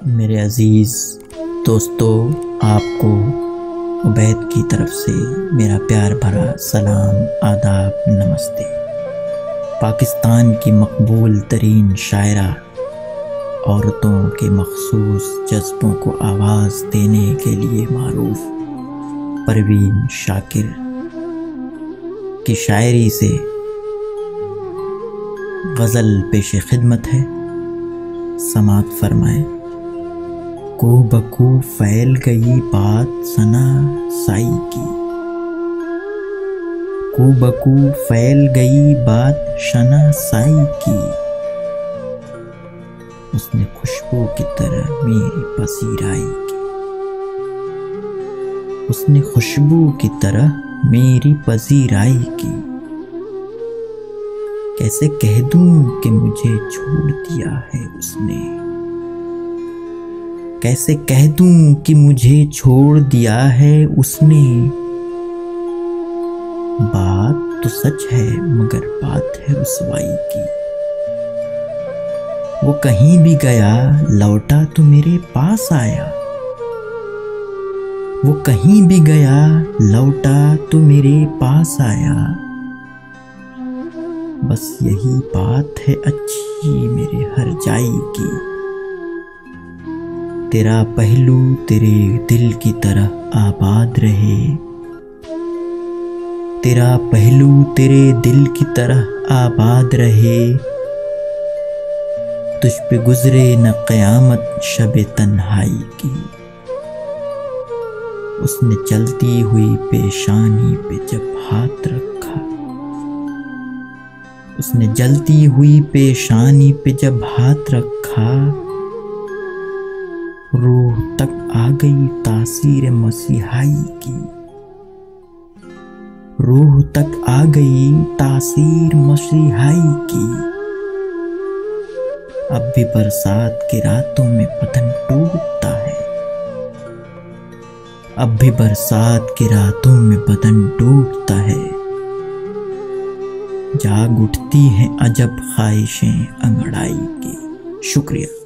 मेरे अज़ीज़ दोस्तों, आपको उबैद की तरफ से मेरा प्यार भरा सलाम, आदाब, नमस्ते। पाकिस्तान की मकबूल तरीन शायरा, औरतों के मखसूस जज्बों को आवाज़ देने के लिए मारूफ परवीन शाकिर की शायरी से गज़ल पेश खिदमत है। समात फरमाएं। को बकू फैल गई बात सना साई की, को बकू फैल गई बात शना साई की। उसने खुशबू की तरह मेरी पसीराई की, उसने खुशबू की तरह मेरी पसीराई की। कैसे कह दूं कि मुझे छोड़ दिया है उसने, कैसे कह दूं कि मुझे छोड़ दिया है उसने। बात तो सच है मगर बात है रुसवाई की। वो कहीं भी गया लौटा तो मेरे पास आया, वो कहीं भी गया लौटा तो मेरे पास आया। बस यही बात है अच्छी मेरे हर जाई की। तेरा पहलू तेरे दिल की तरह आबाद रहे, तेरा पहलू तेरे दिल की तरह आबाद रहे। तुझ पे गुजरे न क़यामत शब तन्हाई की। उसने चलती हुई पेशानी पे जब हाथ रखा, उसने जलती हुई पेशानी पे जब हाथ रखा। रूह तक आ गई तासीर मसीहाई की, रूह तक आ गई तासीर मसीहाई की। अब भी बरसात की रातों में बदन टूटता है, अब भी बरसात की रातों में बदन टूटता है। जाग उठती हैं अजब ख्वाहिशें अंगड़ाई की। शुक्रिया।